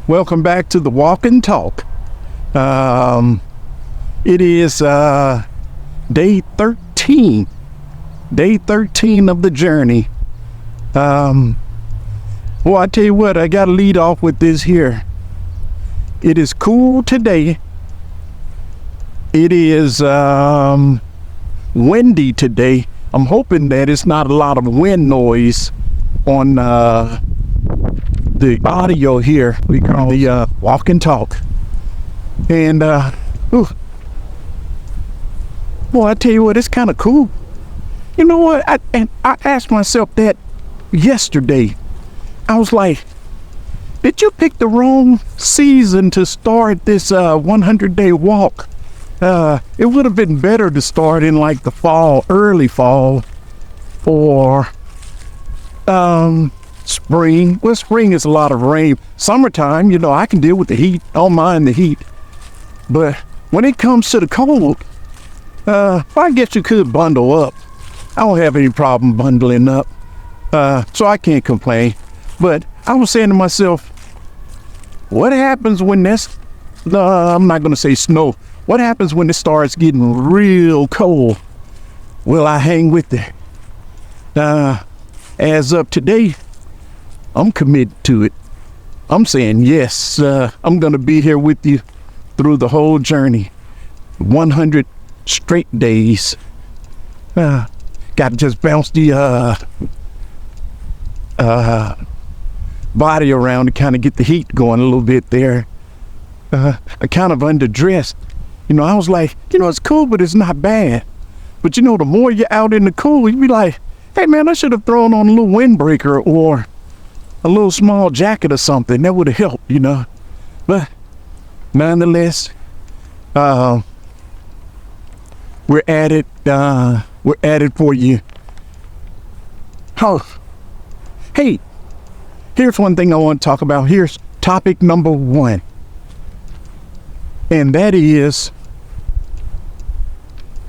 Welcome back to the Walk and Talk. It is day 13. Day 13 of the journey. Well, I tell you what, I gotta lead off with this here. It is cool today. It is windy today. I'm hoping that it's not a lot of wind noise on the audio here. We call the Walk and Talk. And well, I tell you what, it's kind of cool. You know what? I asked myself that yesterday. I was like, did you pick the wrong season to start this 100-day walk? It would have been better to start in like the fall, early fall, or spring. Well, spring is a lot of rain. Summertime, you know, I can deal with the heat. I don't mind the heat. But when it comes to the cold, I guess you could bundle up. I don't have any problem bundling up, so I can't complain. But I was saying to myself, what happens when this, I'm not going to say snow, what happens when it starts getting real cold? Will I hang with it? As of today, I'm committed to it. I'm saying yes, I'm going to be here with you through the whole journey. 100 straight days. Got to just bounce the body around to kind of get the heat going a little bit there. I kind of underdressed. You know, I was like, you know, it's cool, but it's not bad. But you know, the more you're out in the cool, you be like, hey man, I should have thrown on a little windbreaker or a little small jacket or something. That would have helped, you know. But nonetheless, we're at it. We're at it for you. Oh, hey, here's one thing I want to talk about. Here's topic number 1. And that is,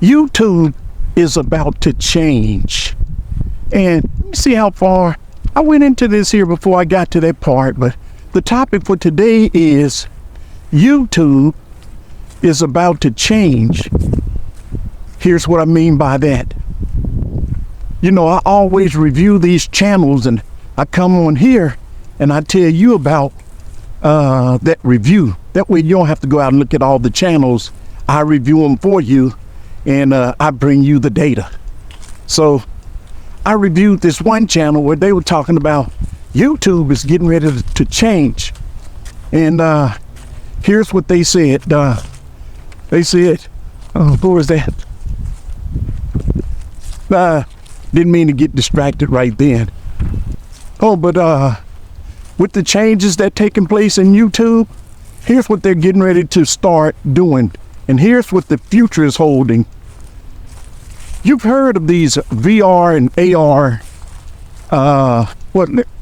YouTube is about to change. And let me see how far I went into this here before I got to that part. But the topic for today is YouTube is about to change. Here's what I mean by that. You know, I always review these channels, and I come on here and I tell you about that review. That way you don't have to go out and look at all the channels. I review them for you, and I bring you the data. So I reviewed this one channel where they were talking about YouTube is getting ready to change. And here's what they said. They said, oh, who was that? Didn't mean to get distracted right then. Oh, but with the changes that taking place in YouTube, here's what they're getting ready to start doing. And here's what the future is holding. You've heard of these VR and AR,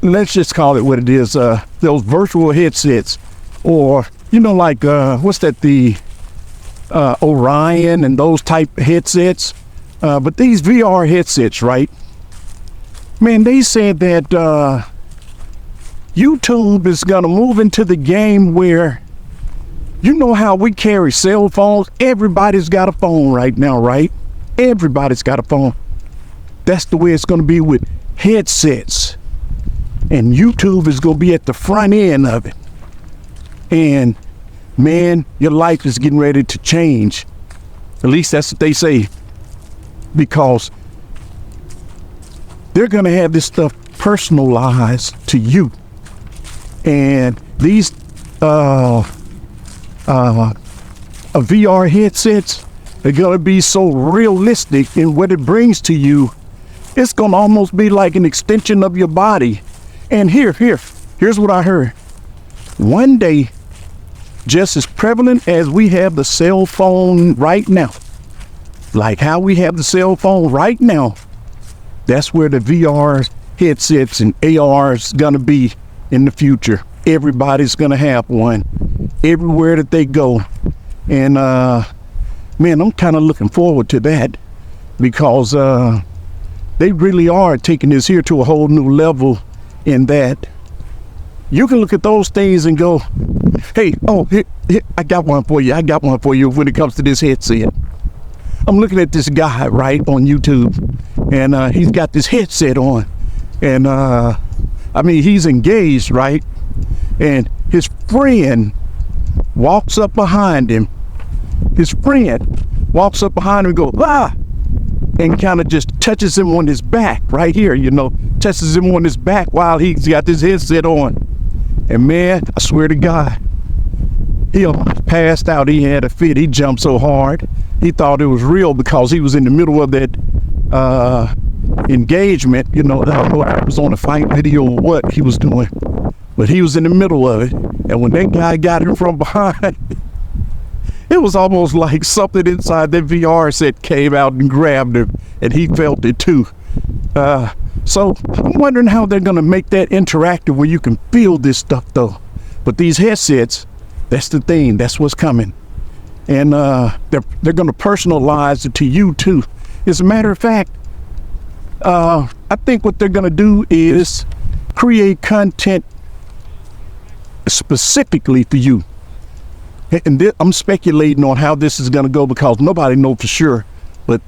let's just call it what it is, those virtual headsets. Or, you know, like, what's that, the Orion and those type headsets. But these VR headsets, right? Man, they said that YouTube is going to move into the game where, you know how we carry cell phones? Everybody's got a phone right now, right? Everybody's got a phone. That's the way it's going to be with headsets. And YouTube is going to be at the front end of it. And man, your life is getting ready to change. At least that's what they say. Because they're going to have this stuff personalized to you. And these VR headsets are going to be so realistic in what it brings to you. It's going to almost be like an extension of your body. And here's what I heard. One day, just as prevalent as we have the cell phone right now, like how we have the cell phone right now, that's where the VR headsets and AR's gonna be in the future. Everybody's gonna have one everywhere that they go. And man, I'm kind of looking forward to that, because they really are taking this here to a whole new level in that you can look at those things and go, hey, oh, here, I got one for you. I got one for you when it comes to this headset. I'm looking at this guy, right, on YouTube, and he's got this headset on. And, I mean, he's engaged, right? And his friend walks up behind him. His friend walks up behind him and goes, ah! And kind of just touches him on his back, right here, you know, touches him on his back while he's got this headset on. And man, I swear to God, he almost passed out. He had a fit. He jumped so hard. He thought it was real because he was in the middle of that engagement. You know, I don't know if it was on a fight video or what he was doing, but he was in the middle of it. And when that guy got him from behind, it was almost like something inside that VR set came out and grabbed him, and he felt it too. So I'm wondering how they're going to make that interactive where you can feel this stuff though. But these headsets, that's the thing. That's what's coming. And they're going to personalize it to you too. As a matter of fact, I think what they're going to do is create content specifically for you. And I'm speculating on how this is going to go because nobody knows for sure. But,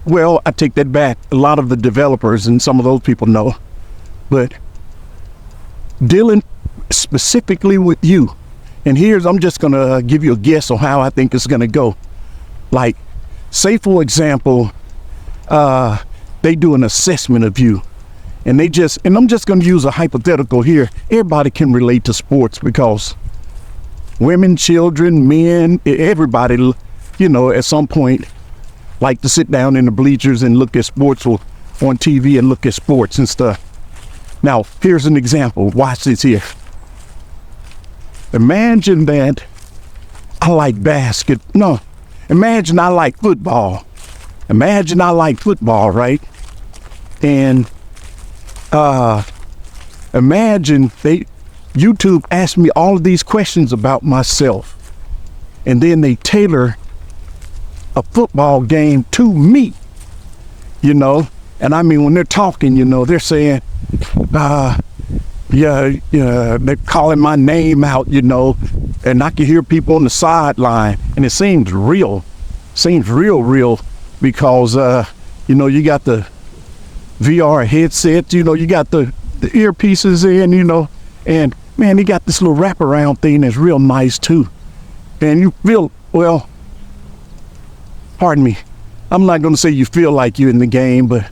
well, I take that back. A lot of the developers and some of those people know. But dealing specifically with you. And I'm just going to give you a guess on how I think it's going to go. Like, say, for example, they do an assessment of you. And I'm just going to use a hypothetical here. Everybody can relate to sports because women, children, men, everybody, you know, at some point like to sit down in the bleachers and look at sports on TV and look at sports and stuff. Now, here's an example. Watch this here. Imagine that I like imagine I like football. Imagine I like football, right? And imagine YouTube asked me all of these questions about myself, and then they tailor a football game to me, you know. And I mean, when they're talking, you know, they're saying, they're calling my name out, you know, and I can hear people on the sideline, and it seems real because, you know, you got the VR headset, you know, you got the earpieces in, you know, and man, he got this little wraparound thing that's real nice too. And you feel, well, pardon me, I'm not going to say you feel like you're in the game, but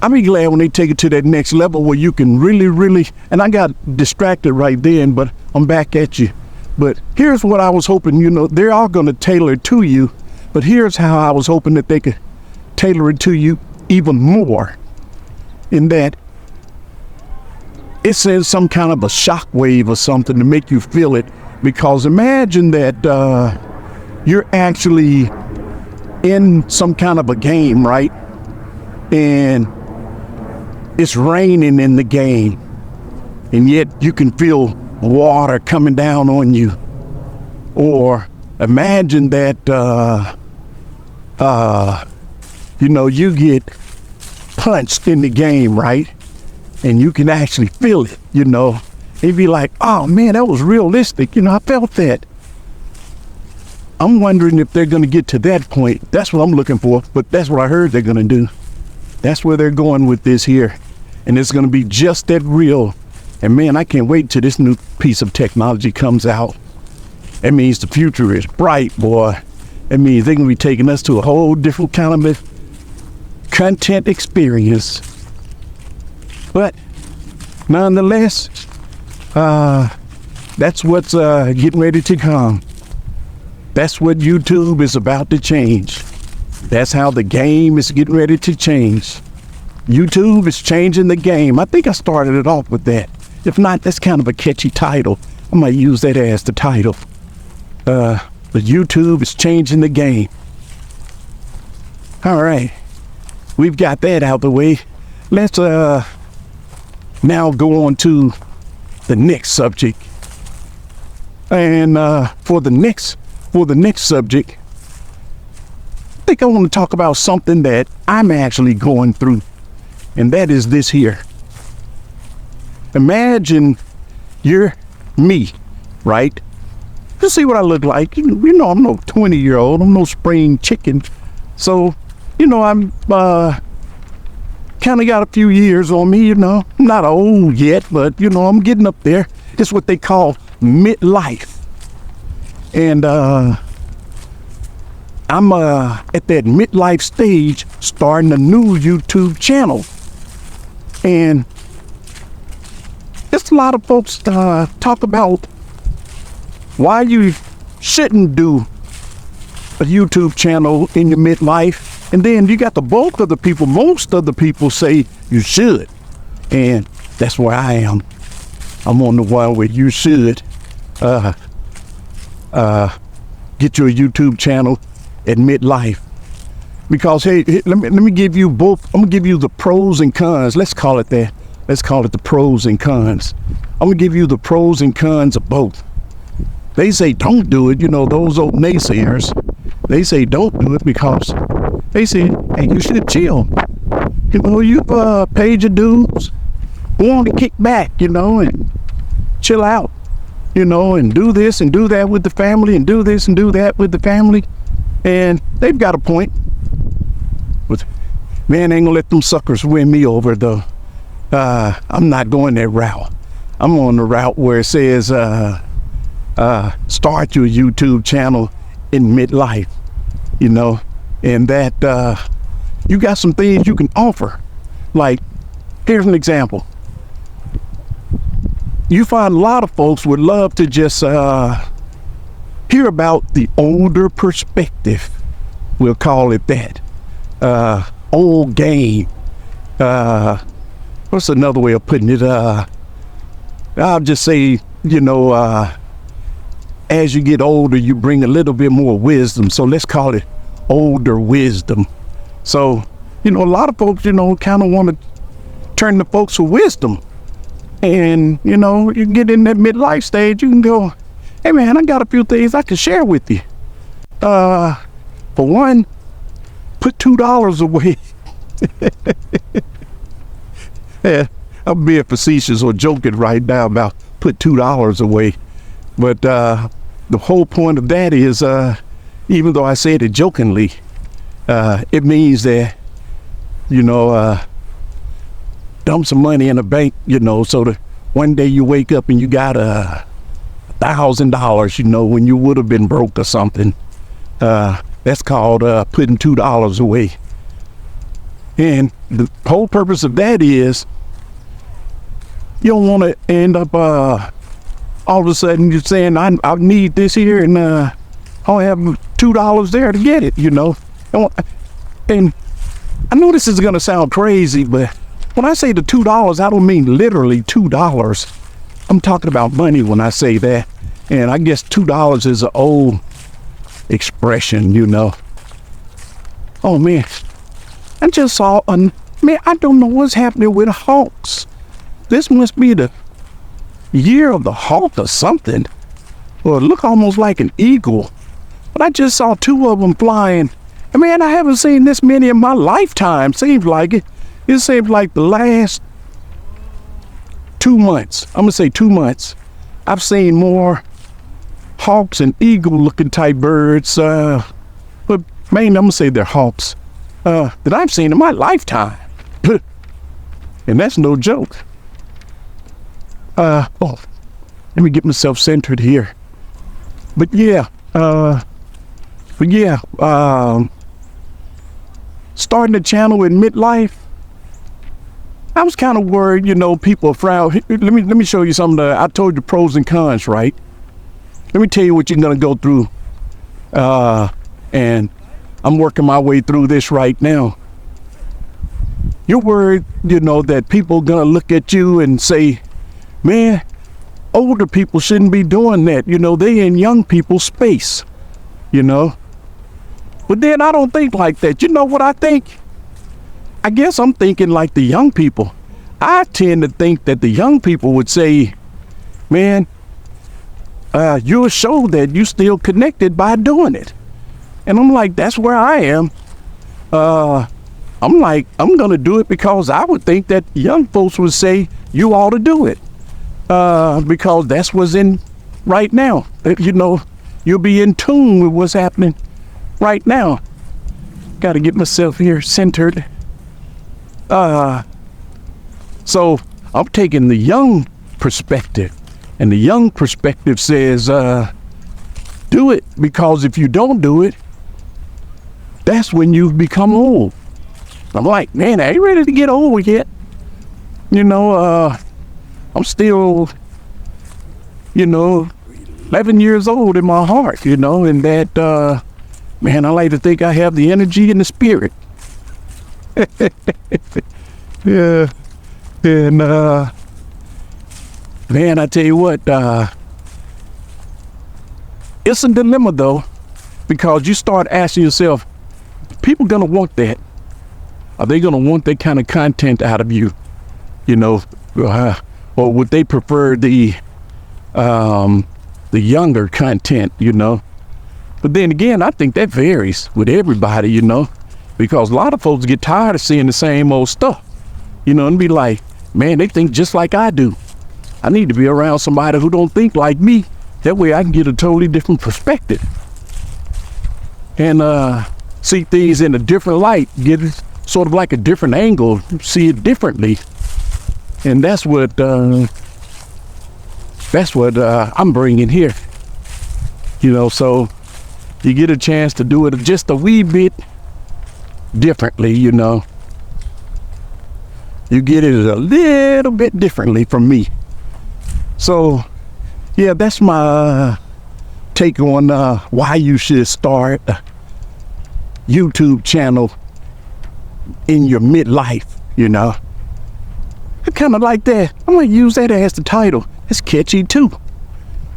I'll be glad when they take it to that next level where you can really, and I got distracted right then, but I'm back at you. But here's what I was hoping, you know, they're all going to tailor it to you, but here's how I was hoping that they could tailor it to you even more, in that it says some kind of a shock wave or something to make you feel it. Because imagine that you're actually in some kind of a game, right? And it's raining in the game, and yet you can feel water coming down on you. Or imagine that, you know, you get punched in the game, right? And you can actually feel it, you know. It'd be like, oh man, that was realistic. You know, I felt that. I'm wondering if they're going to get to that point. That's what I'm looking for, but that's what I heard they're going to do. That's where they're going with this here. And it's going to be just that real. And man, I can't wait till this new piece of technology comes out. That means the future is bright, boy. That means they're going to be taking us to a whole different kind of content experience. But nonetheless, that's what's getting ready to come. That's what YouTube is about to change. That's how the game is getting ready to change. YouTube is changing the game. I think I started it off with that. If not, that's kind of a catchy title. I might use that as the title. But YouTube is changing the game. All right. We've got that out the way. Let's now go on to the next subject. And for the next subject, I think I want to talk about something that I'm actually going through, and that is this here. imagine you're me, right? Just see what I look like. You know, I'm no 20-year-old. I'm no spring chicken. So, you know, I'm kind of got a few years on me, you know. I'm not old yet, but, you know, I'm getting up there. It's what they call midlife. And I'm at that midlife stage starting a new YouTube channel. And there's a lot of folks talk about why you shouldn't do a YouTube channel in your midlife. And then you got the bulk of the people, most of the people say you should. And that's where I am. I'm on the one where you should get your YouTube channel at midlife. Because, hey, let me give you both. I'm going to give you the pros and cons. Let's call it that. Let's call it the pros and cons. I'm going to give you the pros and cons of both. They say don't do it. You know, those old naysayers, they say don't do it because they say, hey, you should chill. You know, you've paid your dues. Go on to kick back, you know, and chill out, you know, and do this and do that with the family and do this and do that with the family. And they've got a point. But, man, I ain't gonna let them suckers win me over, though. I'm not going that route. I'm on the route where it says start your YouTube channel in midlife, you know, and that you got some things you can offer. Like, here's an example. You find a lot of folks would love to just hear about the older perspective. We'll call it that. Old game. What's another way of putting it? I'll just say, you know, as you get older, you bring a little bit more wisdom. So let's call it older wisdom. So, you know, a lot of folks, you know, kind of want to turn to folks with wisdom. And, you know, you get in that midlife stage, you can go, hey, man, I got a few things I can share with you. For one, put $2 away. Yeah, I'm being facetious or joking right now about put $2 away. But the whole point of that is, even though I said it jokingly, it means that, you know, dump some money in a bank, you know, so that one day you wake up and you got $1,000, you know, when you would have been broke or something. That's called putting $2 away. And the whole purpose of that is you don't want to end up all of a sudden you're saying, I need this here, and I'll have $2 there to get it, you know. And I know this is going to sound crazy, but when I say the $2, I don't mean literally $2. I'm talking about money when I say that. And I guess $2 is an old expression, you know. Oh, man. I just saw, man, I don't know what's happening with hawks. This must be the year of the hawk or something. Or it look almost like an eagle. But I just saw two of them flying. And man, I haven't seen this many in my lifetime. Seems like it. It seems like the last 2 months. I'm going to say 2 months. I've seen more hawks and eagle looking type birds. But mainly I'm going to say they're hawks. That I've seen in my lifetime. And that's no joke. Let me get myself centered here. But yeah, starting a channel in midlife, I was kind of worried, you know, people frown. Let me show you some of the, I told you pros and cons, right? Let me tell you what you're going to go through. And I'm working my way through this right now. You're worried, you know, that people are going to look at you and say, man, older people shouldn't be doing that. You know, they in young people's space, you know. But then I don't think like that. You know what I think? I guess I'm thinking like the young people. I tend to think that the young people would say, man, you'll show that you still connected by doing it. And I'm like, that's where I am. I'm like, I'm going to do it because I would think that young folks would say you ought to do it. Because that's what's in right now. You know, you'll be in tune with what's happening right now. Got to get myself here centered. So I'm taking the young perspective, and the young perspective says, do it, because if you don't do it, that's when you've become old. I'm like, man, I ain't ready to get old yet. You know, I'm still, 11 years old in my heart, and that, man, I like to think I have the energy and the spirit. Yeah. And, man, I tell you what, it's a dilemma, though, because you start asking yourself, people gonna want that? Are they gonna want that kind of content out of you? Or would they prefer the younger content, But then again, I think that varies with everybody, because a lot of folks get tired of seeing the same old stuff, and be like, man, they think just like I do. I need to be around somebody who don't think like me. That way I can get a totally different perspective and see things in a different light, get it sort of like a different angle, see it differently. And that's what I'm bringing here. So you get a chance to do it just a wee bit differently, You get it a little bit differently from me. So, yeah, that's my take on why you should start a YouTube channel in your midlife, I kind of like that. I'm going to use that as the title. It's catchy, too.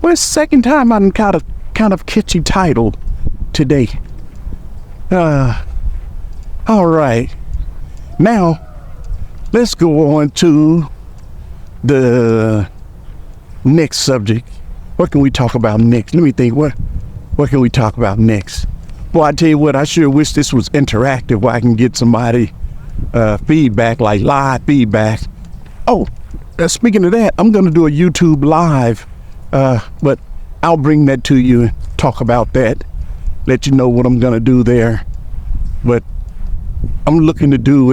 Well, it's the second time I'm kind of catchy title today. All right. Now, let's go on to the next subject. What can we talk about next? Let me think. What can we talk about next? Well, I tell you what, I sure wish this was interactive where I can get somebody feedback, like live feedback. Oh, speaking of that, I'm going to do a YouTube live, but I'll bring that to you and talk about that, let you know what I'm going to do there. But I'm looking to do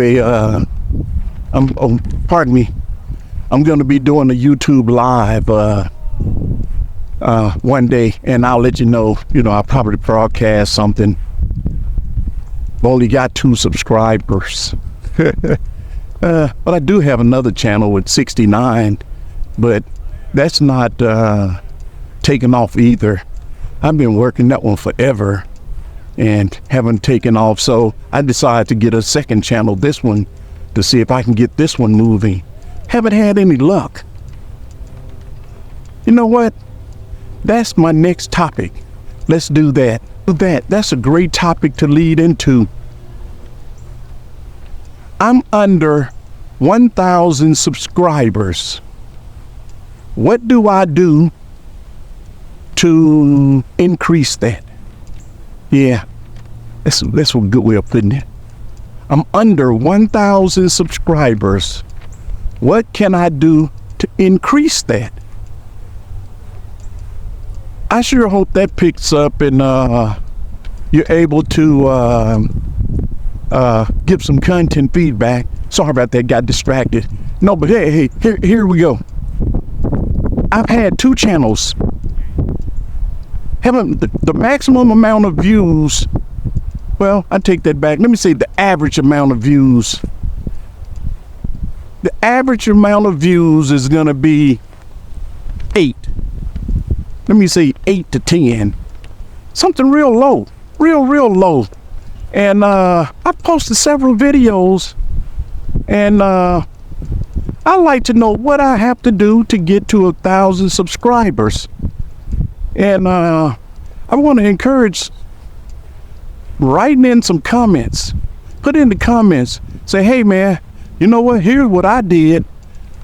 pardon me, I'm going to be doing a YouTube live one day, and I'll let you know. I'll probably broadcast something. I've only got 2 subscribers. But I do have another channel with 69, but that's not taken off either. I've been working that one forever and haven't taken off, so I decided to get a second channel, this one, to see if I can get this one moving. Haven't had any luck. You know what? That's my next topic. Let's do that. That's a great topic to lead into. I'm under 1,000 subscribers. What do I do to increase that? Yeah, that's a good way of putting it. I'm under 1,000 subscribers. What can I do to increase that? I sure hope that picks up and you're able to give some content feedback. Sorry about that, got distracted. No, but hey, here we go. I've had 2 channels. Having the maximum amount of views, well, I take that back. Let me say the average amount of views. The average amount of views is going to be 8. Let me say 8 to 10. Something real low. Real low. And I posted several videos, and I like to know what I have to do to get to 1,000 subscribers. And I want to encourage writing in some comments. Put in the comments. Say, hey man, you know what? Here's what I did,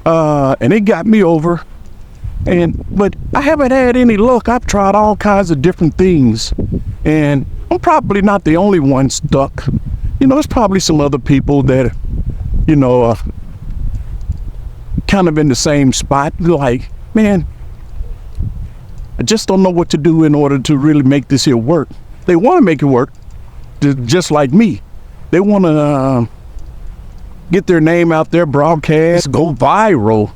and it got me over. But I haven't had any luck. I've tried all kinds of different things, and I'm probably not the only one stuck. there's probably some other people that, are kind of in the same spot. Like, man, I just don't know what to do in order to really make this here work. They want to make it work, just like me. They want to get their name out there, broadcast, go viral.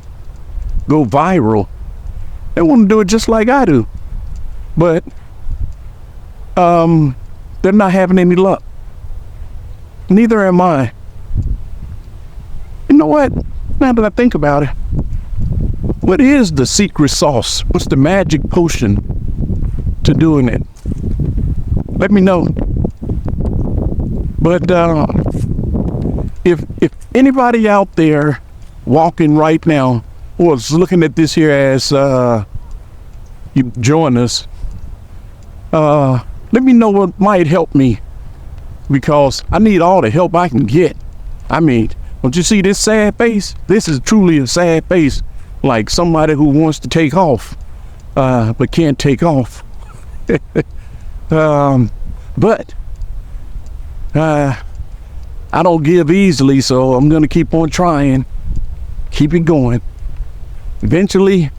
They want to do it just like I do. But they're not having any luck. Neither am I. You know what? Now that I think about it, what is the secret sauce? What's the magic potion to doing it? Let me know. But if anybody out there walking right now or is looking at this here as you join us, let me know what might help me, because I need all the help I can get. I mean, don't you see this sad face? This is truly a sad face, like somebody who wants to take off, but can't take off. But I don't give easily, so I'm gonna keep on trying, keep it going. Eventually,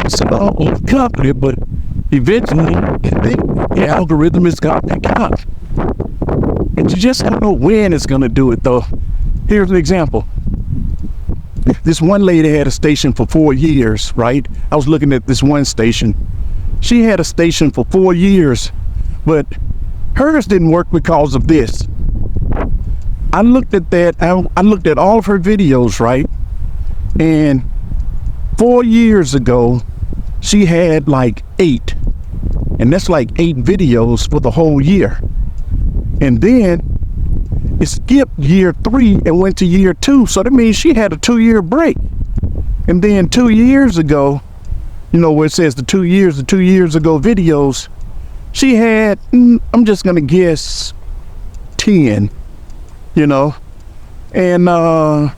it's all company, but eventually the algorithm is gonna pick up. And you just don't know when it's gonna do it, though. Here's an example. This one lady had a station for 4 years, right? I was looking at this one station. She had a station for 4 years, but hers didn't work because of this. I looked at that. I looked at all of her videos, right? And 4 years ago, she had like 8. And that's like 8 videos for the whole year. And then it skipped year 3 and went to year 2. So that means she had a 2-year break. And then 2 years ago, where it says the 2 years ago videos, she had, I'm just going to guess 10, and all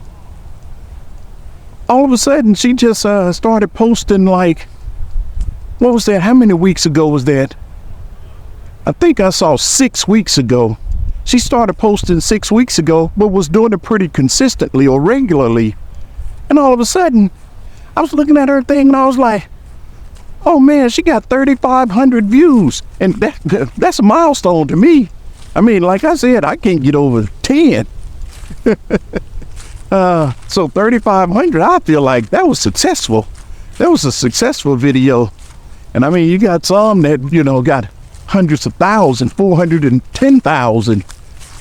of a sudden she just started posting, like, what was that? How many weeks ago was that? I think I saw 6 weeks ago. She started posting 6 weeks ago, but was doing it pretty consistently or regularly. And all of a sudden, I was looking at her thing and I was like, oh man, she got 3,500 views. And that's a milestone to me. I mean, like I said, I can't get over 10. So 3,500, I feel like that was successful. That was a successful video. And I mean, you got some that, got hundreds of thousands, 410,000.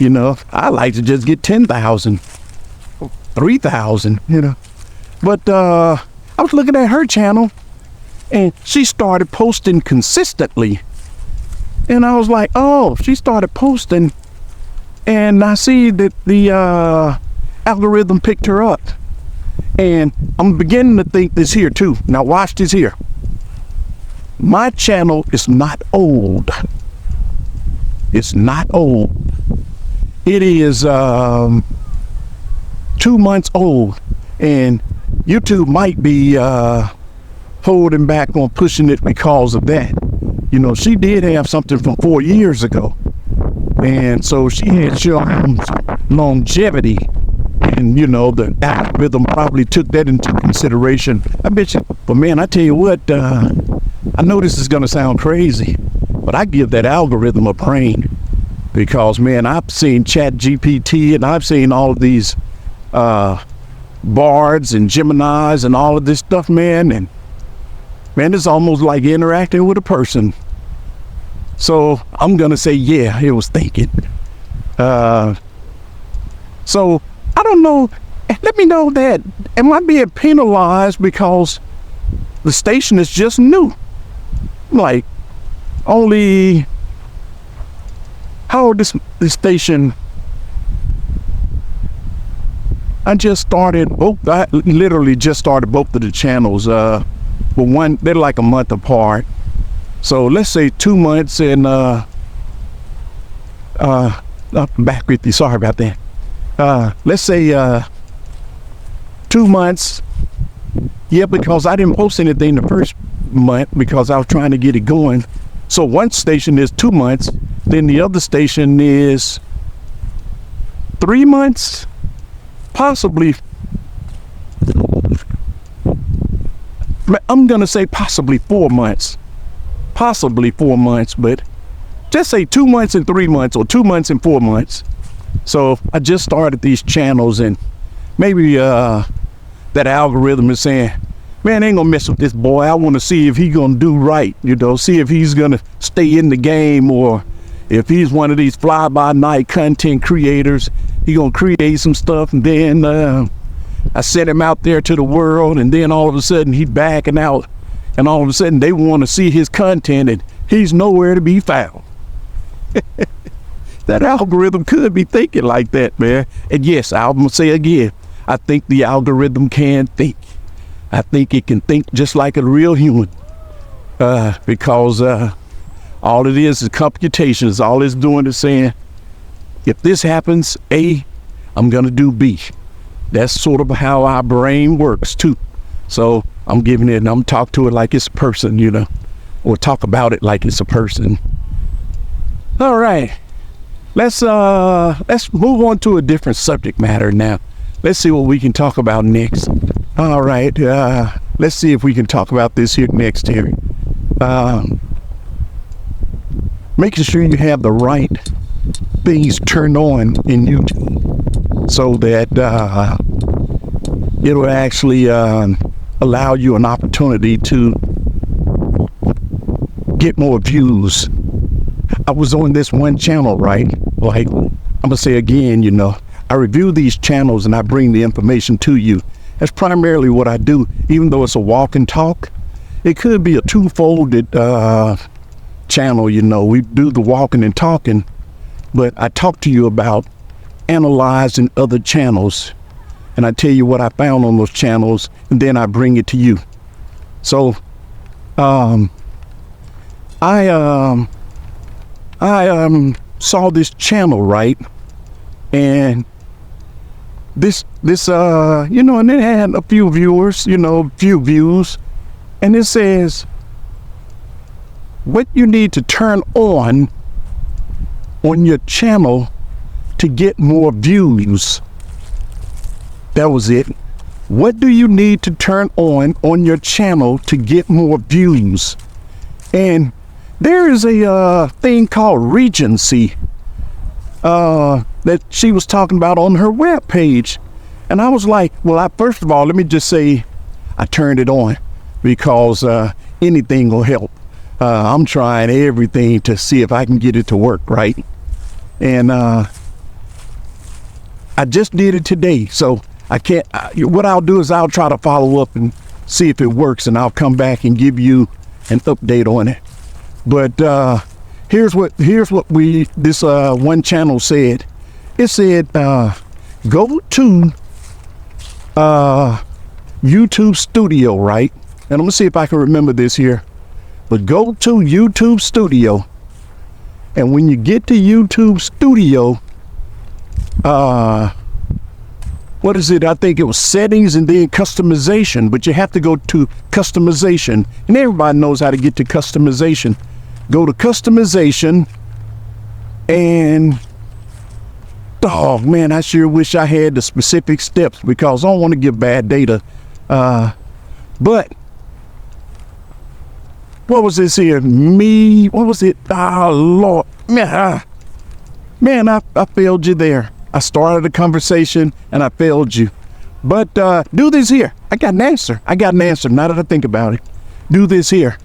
I like to just get 10,000, 3,000, But I was looking at her channel and she started posting consistently. And I was like, oh, she started posting, and I see that the algorithm picked her up. And I'm beginning to think this here too. Now watch this here. My channel is not old. It's not old. It is 2 months old, and YouTube might be holding back on pushing it because of that. She did have something from 4 years ago, and so she had shown longevity, and the algorithm probably took that into consideration. I bet you. But man, I tell you what, I know this is gonna sound crazy, but I give that algorithm a brain, because man, I've seen ChatGPT and I've seen all of these Bards and Geminis and all of this stuff, man, and man, it's almost like interacting with a person. So I'm gonna say, yeah, it was thinking. So I don't know. Let me know that. Am I being penalized because the station is just new? Like, only, how old this station? I literally just started both of the channels. But one, they're like a month apart. So let's say 2 months and back with you, sorry about that. Let's say 2 months. Yeah, because I didn't post anything the first month because I was trying to get it going. So one station is 2 months, then the other station is 3 months, possibly. I'm gonna say possibly 4 months, but just say 2 months and 3 months, or 2 months and 4 months. So I just started these channels, and maybe that algorithm is saying, man, I ain't gonna mess with this boy. I want to see if he's gonna do right, see if he's gonna stay in the game, or if he's one of these fly-by-night content creators. He gonna create some stuff, and then I sent him out there to the world, and then all of a sudden he's backing out, and all of a sudden they want to see his content, and he's nowhere to be found. That algorithm could be thinking like that, man. And yes, I'm gonna say again, I think the algorithm can think. I think it can think just like a real human, because all it is computations. All it's doing is saying, if this happens, A, I'm gonna do B. That's sort of how our brain works too. So I'm giving it, and I'm talk to it like it's a person, or talk about it like it's a person. All right, let's move on to a different subject matter now. Let's see what we can talk about next. All right, let's see if we can talk about this here next here. Making sure you have the right things turned on in YouTube, so that it will actually allow you an opportunity to get more views. I was on this one channel, right? Like, I'm gonna say again, I review these channels and I bring the information to you. That's primarily what I do. Even though it's a walk and talk, it could be a two-folded channel. We do the walking and talking, but I talk to you about analyzing other channels, and I tell you what I found on those channels, and then I bring it to you. So I saw this channel, right? And this and it had a few viewers, few views, and it says what you need to turn on your channel to get more views. That was it. What do you need to turn on your channel to get more views? And there is a thing called Regency that she was talking about on her web page. And I was like, well, first of all, let me just say I turned it on because anything will help. I'm trying everything to see if I can get it to work, right? And I just did it today, so I can't. What I'll do is I'll try to follow up and see if it works, and I'll come back and give you an update on it. But here's what this one channel said. It said go to YouTube Studio, right? And I'm gonna see if I can remember this here. But go to YouTube Studio, and when you get to YouTube Studio, what is it? I think it was settings and then customization, but you have to go to customization, and everybody knows how to get to customization. Go to customization, and oh man, I sure wish I had the specific steps because I don't want to give bad data. But what was this here? What was it? Oh Lord, man, I failed you there. I started a conversation and I failed you. But do this here. I got an answer. Now that I think about it, do this here.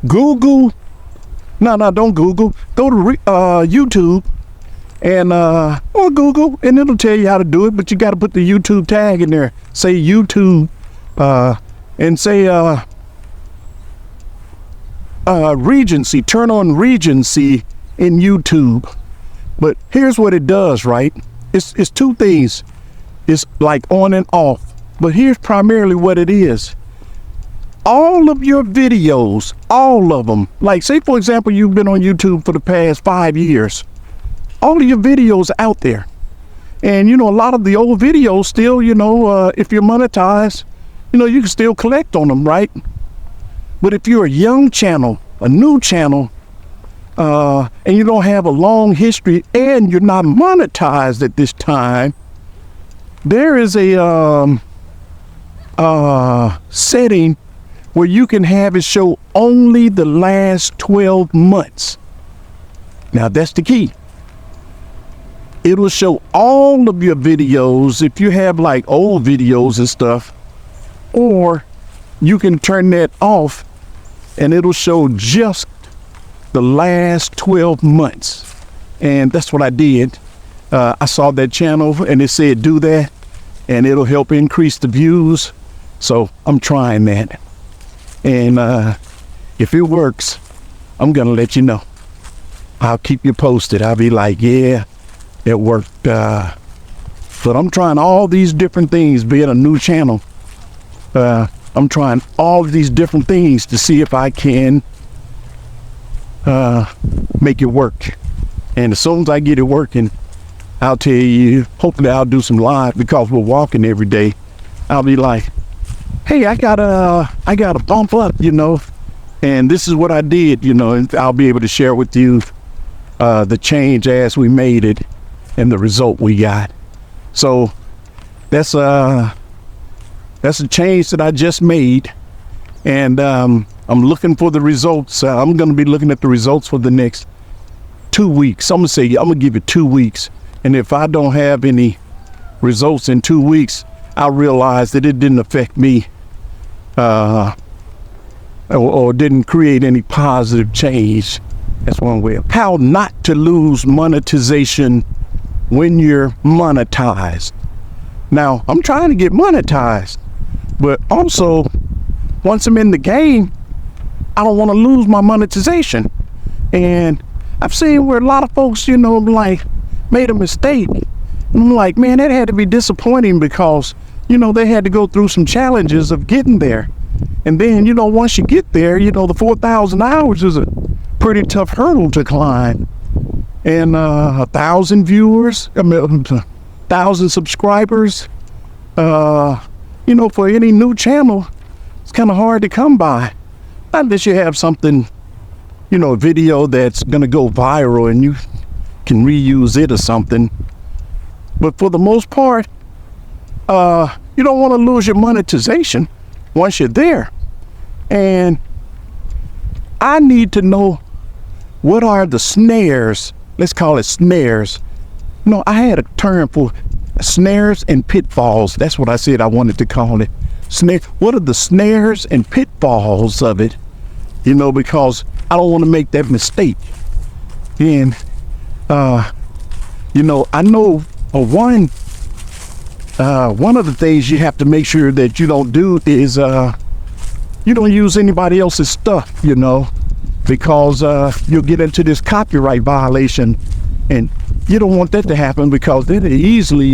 Google. No, don't Google. Go to YouTube and or Google, and it'll tell you how to do it. But you got to put the YouTube tag in there. Say YouTube and say Regency. Turn on Regency in YouTube. But here's what it does, right? It's two things. It's like on and off. But here's primarily what it is. All of your videos, all of them, like say for example, you've been on YouTube for the past 5 years. All of your videos are out there. And a lot of the old videos still, if you're monetized, you can still collect on them, right? But if you're a young channel a new channel, and you don't have a long history and you're not monetized at this time, there is a setting where you can have it show only the last 12 months. Now that's the key. It'll show all of your videos if you have like old videos and stuff, or you can turn that off and it'll show just the last 12 months. And that's what I did. I saw that channel and it said do that and it'll help increase the views. So I'm trying that. And if it works, I'm gonna let you know. I'll keep you posted. I'll be like, yeah, it worked. But I'm trying all these different things, be it a new channel. I'm trying all of these different things to see if I can make it work. And as soon as I get it working, I'll tell you, hopefully I'll do some live because we're walking every day. I'll be like, hey, I got a bump up, you know, and this is what I did, you know, and I'll be able to share with you the change as we made it and the result we got. So that's a change that I just made, and I'm looking for the results. I'm going to be looking at the results for the next 2 weeks. I'm going to give it 2 weeks, and if I don't have any results in 2 weeks, I'll realize that it didn't affect me or didn't create any positive change. That's one way. How not to lose monetization when you're monetized. Now, I'm trying to get monetized, but also once I'm in the game, I don't want to lose my monetization. And I've seen where a lot of folks, you know, like made a mistake. And I'm like, man, that had to be disappointing because, you know, they had to go through some challenges of getting there. And then, you know, once you get there, you know, the 4,000 hours is a pretty tough hurdle to climb. And 1,000 viewers, 1,000 subscribers, you know, for any new channel, it's kind of hard to come by. Not unless you have something, you know, a video that's going to go viral and you can reuse it or something. But for the most part, you don't want to lose your monetization once you're there. And I need to know what are the snares. Let's call it snares. No, I had a term for snares and pitfalls. That's what I said I wanted to call it. What are the snares and pitfalls of it? You know, because I don't want to make that mistake. And, you know, I know one of the things you have to make sure that you don't do is you don't use anybody else's stuff, you know, because you'll get into this copyright violation, and you don't want that to happen because they'll easily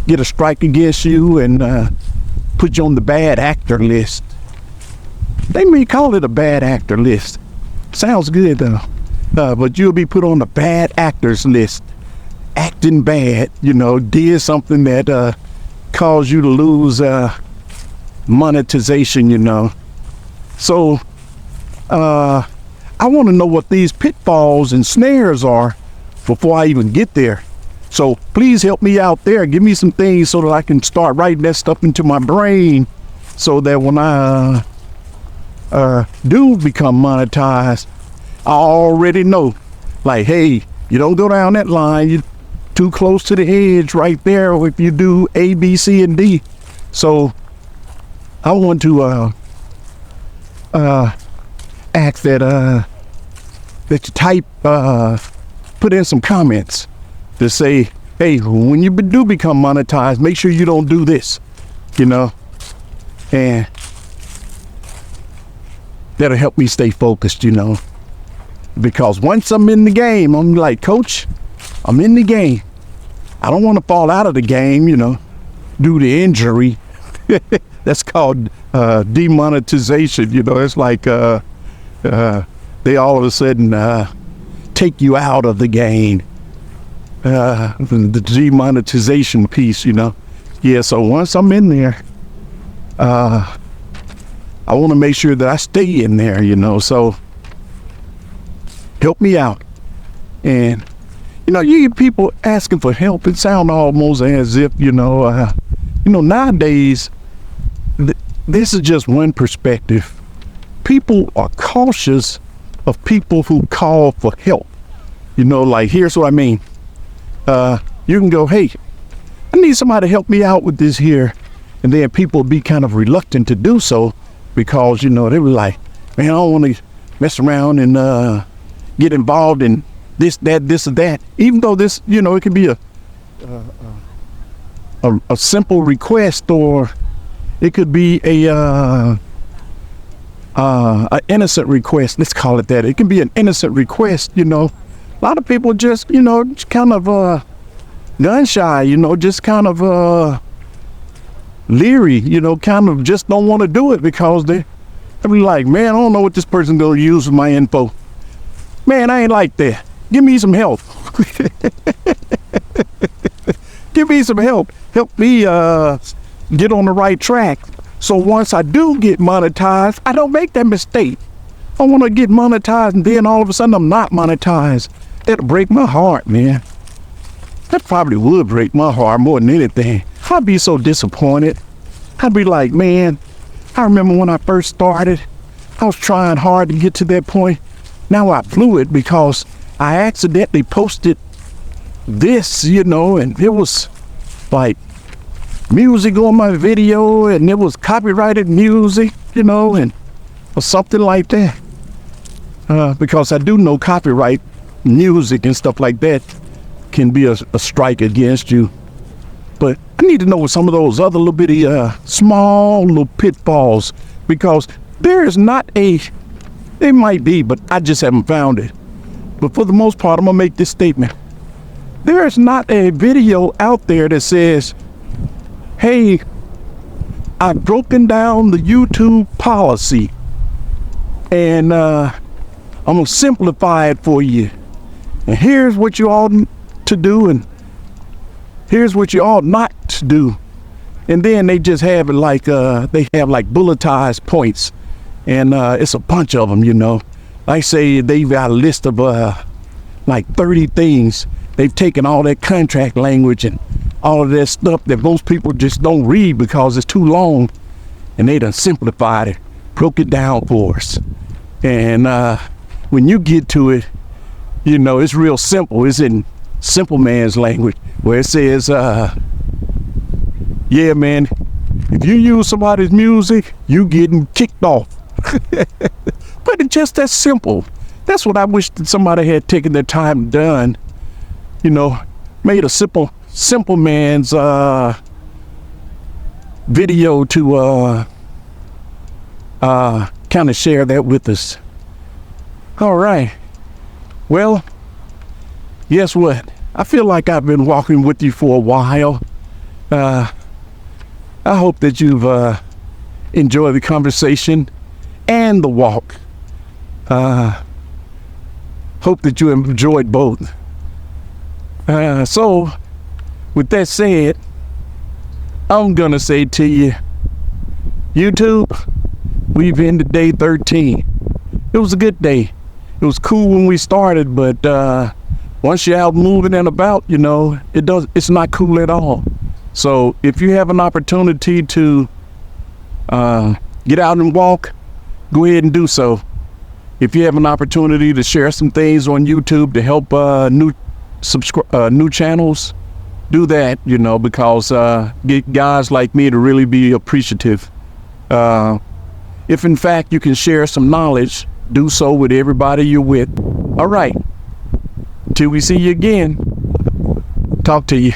get a strike against you and put you on the bad actor list. They may call it a bad actor list. Sounds good though, but you'll be put on the bad actors list. Acting bad, you know, did something that caused you to lose monetization, you know. So I want to know what these pitfalls and snares are before I even get there. So please help me out there. Give me some things so that I can start writing that stuff into my brain so that when I do become monetized, I already know, like, hey, you don't go down that line. You're too close to the edge right there if you do A, B, C, and D. So I want to ask that you type, put in some comments to say, hey, when you do become monetized, make sure you don't do this, you know, and that'll help me stay focused, you know, because once I'm in the game, I'm like, coach, I'm in the game. I don't want to fall out of the game, you know, due to injury. That's called demonetization, you know. It's like they all of a sudden take you out of the game. The demonetization piece, you know. Yeah, so once I'm in there, I want to make sure that I stay in there, you know. So help me out. And, you get people asking for help. It sounds almost as if, nowadays, this is just one perspective. People are cautious of people who call for help. Like, here's what I mean. You can go, hey, I need somebody to help me out with this here. And then people be kind of reluctant to do so because, they were like, man, I don't want to mess around and get involved in this, or that. Even though this, it could be a simple request, or it could be a innocent request. Let's call it that. It can be an innocent request. A lot of people just, just kind of gun shy. Just kind of leery. Kind of just don't want to do it because they be like, man, I don't know what this person's gonna use with my info. Man, I ain't like that. Give me some help. Give me some help. Help me get on the right track. So once I do get monetized, I don't make that mistake. I want to get monetized and then all of a sudden I'm not monetized. That'll break my heart, man. That probably would break my heart more than anything. I'd be so disappointed. I'd be like, man, I remember when I first started, I was trying hard to get to that point. Now I blew it because I accidentally posted this, and it was like music on my video, and it was copyrighted music, and or something like that. Because I do know copyright music and stuff like that can be a strike against you. But I need to know some of those other little bitty, small little pitfalls, because there is not it might be, but I just haven't found it. But for the most part, I'm gonna make this statement. There is not a video out there that says, hey, I've broken down the YouTube policy and I'm gonna simplify it for you. And here's what you ought to do, and here's what you ought not to do. And then they just have it like, they have like bulletized points. And it's a bunch of them, I say they've got a list of like 30 things. They've taken all that contract language and all of that stuff that most people just don't read because it's too long. And they done simplified it, broke it down for us. And when you get to it, it's real simple. It's in simple man's language where it says, yeah, man, if you use somebody's music, you getting kicked off. But it's just that simple. That's what I wish that somebody had taken their time done. Made a simple man's video to kind of share that with us. All right. Well, guess what? I feel like I've been walking with you for a while. I hope that you've enjoyed the conversation and the walk. Hope that you enjoyed both. So, with that said, I'm gonna say to you, YouTube, we've ended day 13. It was a good day. It was cool when we started, but once you're out moving and about, it's not cool at all. So if you have an opportunity to get out and walk, go ahead and do so. If you have an opportunity to share some things on YouTube to help new channels, do that, because get guys like me to really be appreciative. If in fact you can share some knowledge, do so with everybody you're with. All right. Till we see you again. Talk to you.